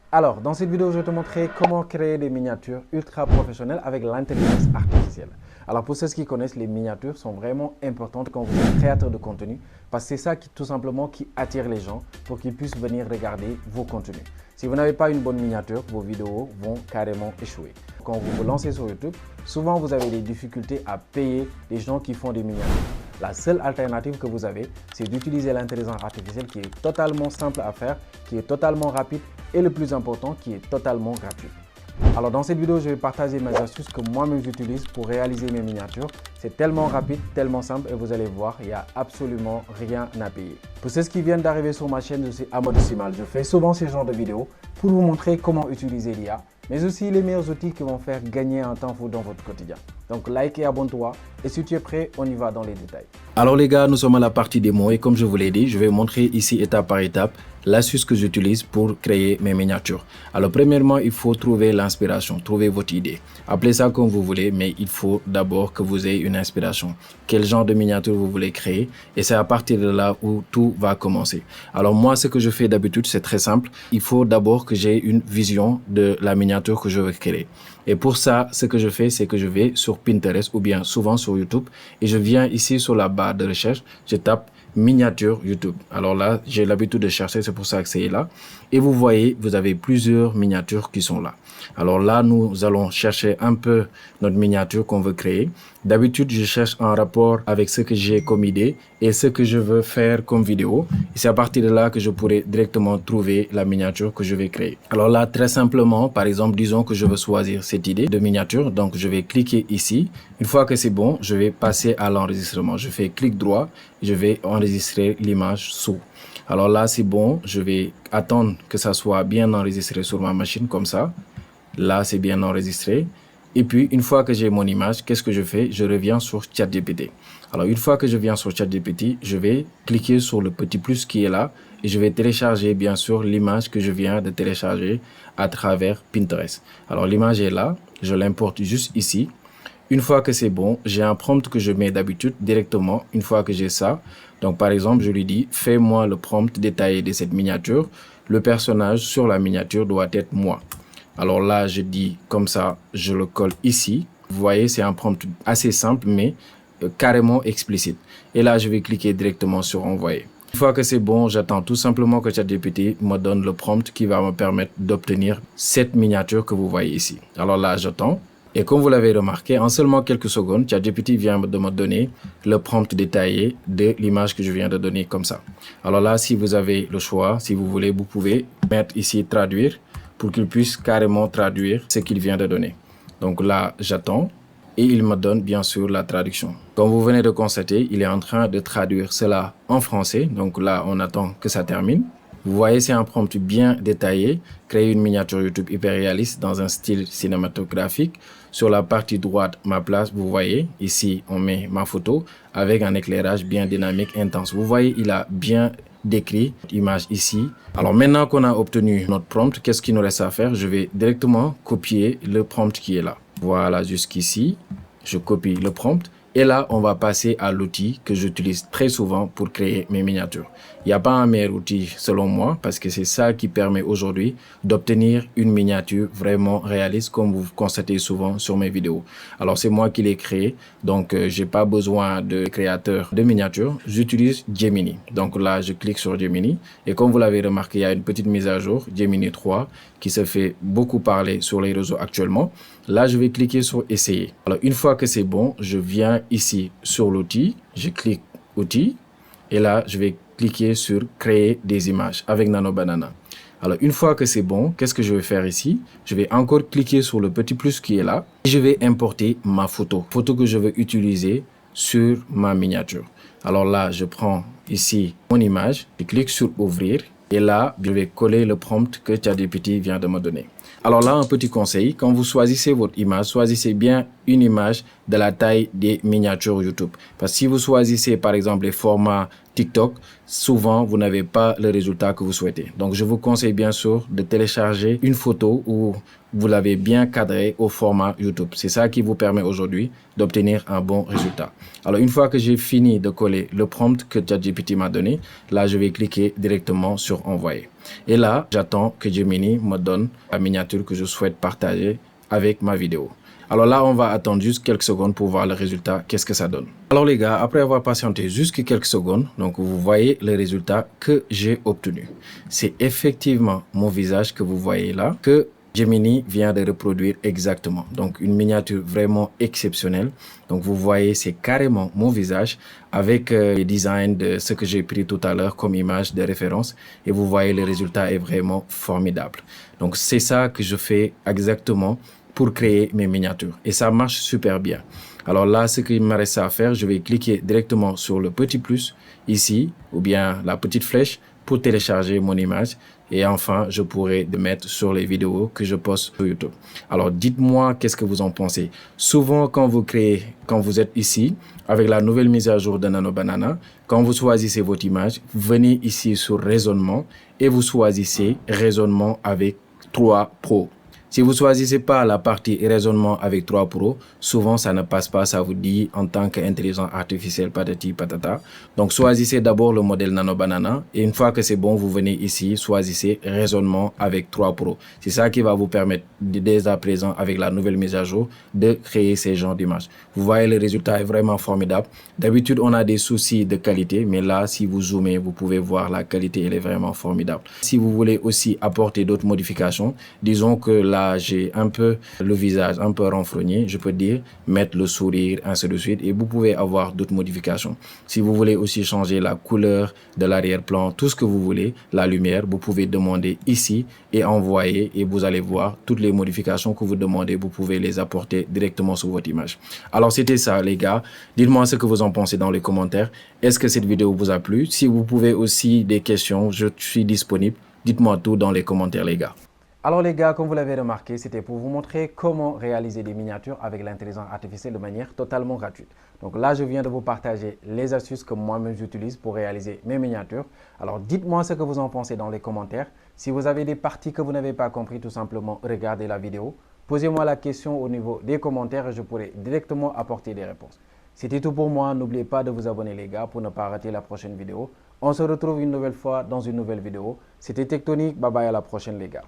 Alors, dans cette vidéo, je vais te montrer comment créer des miniatures ultra professionnelles avec l'intelligence artificielle. Alors, pour ceux qui connaissent, les miniatures sont vraiment importantes quand vous êtes créateur de contenu parce que c'est ça qui, tout simplement, qui attire les gens pour qu'ils puissent venir regarder vos contenus. Si vous n'avez pas une bonne miniature, vos vidéos vont carrément échouer. Quand vous vous lancez sur YouTube, souvent vous avez des difficultés à payer les gens qui font des miniatures. La seule alternative que vous avez, c'est d'utiliser l'intelligence artificielle qui est totalement simple à faire, qui est totalement rapide et le plus important, qui est totalement gratuit. Alors dans cette vidéo, je vais partager mes astuces que moi-même j'utilise pour réaliser mes miniatures. C'est tellement rapide, tellement simple et vous allez voir, il n'y a absolument rien à payer. Pour ceux qui viennent d'arriver sur ma chaîne, je suis Amadou Simal. Je fais souvent ce genre de vidéos pour vous montrer comment utiliser l'IA, mais aussi les meilleurs outils qui vont faire gagner un temps fou dans votre quotidien. Donc like et abonne-toi et si tu es prêt, on y va dans les détails. Alors les gars, nous sommes à la partie démo et comme je vous l'ai dit, je vais montrer ici étape par étape l'astuce que j'utilise pour créer mes miniatures. Alors premièrement, il faut trouver l'inspiration, trouver votre idée. Appelez ça comme vous voulez, mais il faut d'abord que vous ayez une inspiration. Quel genre de miniature vous voulez créer et c'est à partir de là où tout va commencer. Alors moi, ce que je fais d'habitude, c'est très simple. Il faut d'abord que j'ai une vision de la miniature que je veux créer. Et pour ça, ce que je fais, c'est que je vais sur Pinterest ou bien souvent sur YouTube et je viens ici sur la barre de recherche, je tape miniature YouTube. Alors là, j'ai l'habitude de chercher, c'est pour ça que c'est là. Et vous voyez, vous avez plusieurs miniatures qui sont là. Alors là, nous allons chercher un peu notre miniature qu'on veut créer. D'habitude, je cherche un rapport avec ce que j'ai comme idée et ce que je veux faire comme vidéo. Et c'est à partir de là que je pourrai directement trouver la miniature que je vais créer. Alors là, très simplement, par exemple, disons que je veux choisir cette idée de miniature. Donc, je vais cliquer ici. Une fois que c'est bon, je vais passer à l'enregistrement. Je fais clic droit, je vais enregistrer l'image sous. Alors là, c'est bon. Je vais attendre que ça soit bien enregistré sur ma machine comme ça. Là, c'est bien enregistré. Et puis, une fois que j'ai mon image, qu'est-ce que je fais? Je reviens sur ChatGPT. Alors, une fois que je viens sur ChatGPT, je vais cliquer sur le petit plus qui est là et je vais télécharger, bien sûr, l'image que je viens de télécharger à travers Pinterest. Alors, l'image est là. Je l'importe juste ici. Une fois que c'est bon, j'ai un prompt que je mets d'habitude directement. Une fois que j'ai ça, donc par exemple, je lui dis, fais-moi le prompt détaillé de cette miniature. Le personnage sur la miniature doit être moi. Alors là, je dis comme ça, je le colle ici. Vous voyez, c'est un prompt assez simple, mais carrément explicite. Et là, je vais cliquer directement sur envoyer. Une fois que c'est bon, j'attends tout simplement que ChatGPT me donne le prompt qui va me permettre d'obtenir cette miniature que vous voyez ici. Alors là, j'attends. Et comme vous l'avez remarqué, en seulement quelques secondes, ChatGPT vient de me donner le prompt détaillé de l'image que je viens de donner comme ça. Alors là, si vous avez le choix, si vous voulez, vous pouvez mettre ici traduire pour qu'il puisse carrément traduire ce qu'il vient de donner. Donc là, j'attends et il me donne bien sûr la traduction. Comme vous venez de constater, il est en train de traduire cela en français. Donc là, on attend que ça termine. Vous voyez, c'est un prompt bien détaillé. Créer une miniature YouTube hyper réaliste dans un style cinématographique. Sur la partie droite, ma place, vous voyez, ici, on met ma photo avec un éclairage bien dynamique, intense. Vous voyez, il a bien décrit l'image ici. Alors maintenant qu'on a obtenu notre prompt, qu'est-ce qu'il nous reste à faire? Je vais directement copier le prompt qui est là. Voilà, jusqu'ici, je copie le prompt. Et là, on va passer à l'outil que j'utilise très souvent pour créer mes miniatures. Il n'y a pas un meilleur outil selon moi parce que c'est ça qui permet aujourd'hui d'obtenir une miniature vraiment réaliste comme vous constatez souvent sur mes vidéos. Alors, c'est moi qui l'ai créé, donc j'ai pas besoin de créateur de miniatures. J'utilise Gemini. Donc là, je clique sur Gemini et comme vous l'avez remarqué, il y a une petite mise à jour, Gemini 3, qui se fait beaucoup parler sur les réseaux actuellement. Là, je vais cliquer sur essayer. Alors, une fois que c'est bon, je viens ici sur l'outil, je clique outil et là, je vais cliquer sur créer des images avec Nano Banana. Alors, une fois que c'est bon, qu'est-ce que je vais faire ici? Je vais encore cliquer sur le petit plus qui est là et je vais importer ma photo que je veux utiliser sur ma miniature. Alors là, je prends ici mon image, je clique sur ouvrir et là, je vais coller le prompt que ChatGPT vient de me donner. Alors là, un petit conseil, quand vous choisissez votre image, choisissez bien une image de la taille des miniatures YouTube. Parce que si vous choisissez par exemple les formats TikTok, souvent vous n'avez pas le résultat que vous souhaitez. Donc je vous conseille bien sûr de télécharger une photo où vous l'avez bien cadré au format YouTube. C'est ça qui vous permet aujourd'hui d'obtenir un bon résultat. Alors une fois que j'ai fini de coller le prompt que ChatGPT m'a donné, là je vais cliquer directement sur envoyer. Et là, j'attends que Gemini me donne la miniature que je souhaite partager avec ma vidéo. Alors là, on va attendre juste quelques secondes pour voir le résultat, qu'est-ce que ça donne. Alors les gars, après avoir patienté juste quelques secondes, donc vous voyez le résultat que j'ai obtenu. C'est effectivement mon visage que vous voyez là, que Gemini vient de reproduire exactement. Donc une miniature vraiment exceptionnelle. Donc vous voyez, c'est carrément mon visage avec les designs de ce que j'ai pris tout à l'heure comme image de référence. Et vous voyez, le résultat est vraiment formidable. Donc c'est ça que je fais exactement pour créer mes miniatures. Et ça marche super bien. Alors là, ce qu'il me reste à faire, je vais cliquer directement sur le petit plus ici, ou bien la petite flèche pour télécharger mon image. Et enfin, je pourrai le mettre sur les vidéos que je poste sur YouTube. Alors, dites-moi qu'est-ce que vous en pensez. Souvent, quand vous êtes ici, avec la nouvelle mise à jour de Nano Banana, quand vous choisissez votre image, venez ici sur raisonnement et vous choisissez raisonnement avec 3 Pro. Si vous ne choisissez pas la partie raisonnement avec 3 Pro, souvent ça ne passe pas, ça vous dit en tant qu'intelligence artificielle patati patata. Donc choisissez d'abord le modèle Nano Banana et une fois que c'est bon, vous venez ici, choisissez raisonnement avec 3 Pro. C'est ça qui va vous permettre dès à présent avec la nouvelle mise à jour de créer ces genres d'images. Vous voyez, le résultat est vraiment formidable. D'habitude, on a des soucis de qualité, mais là, si vous zoomez, vous pouvez voir la qualité, elle est vraiment formidable. Si vous voulez aussi apporter d'autres modifications, disons que là, j'ai un peu le visage un peu renfrogné, je peux dire mettre le sourire, ainsi de suite, et vous pouvez avoir d'autres modifications. Si vous voulez aussi changer la couleur de l'arrière-plan, tout ce que vous voulez, la lumière, vous pouvez demander ici et envoyer et vous allez voir toutes les modifications que vous demandez, vous pouvez les apporter directement sur votre image. Alors c'était ça les gars, dites-moi ce que vous en pensez dans les commentaires. Est-ce que cette vidéo vous a plu? Si vous pouvez aussi des questions, je suis disponible. Dites-moi tout dans les commentaires les gars. Alors les gars, comme vous l'avez remarqué, c'était pour vous montrer comment réaliser des miniatures avec l'intelligence artificielle de manière totalement gratuite. Donc là, je viens de vous partager les astuces que moi-même j'utilise pour réaliser mes miniatures. Alors dites-moi ce que vous en pensez dans les commentaires. Si vous avez des parties que vous n'avez pas compris, tout simplement regardez la vidéo. Posez-moi la question au niveau des commentaires et je pourrai directement apporter des réponses. C'était tout pour moi. N'oubliez pas de vous abonner les gars pour ne pas rater la prochaine vidéo. On se retrouve une nouvelle fois dans une nouvelle vidéo. C'était Tectonique. Bye bye, à la prochaine les gars.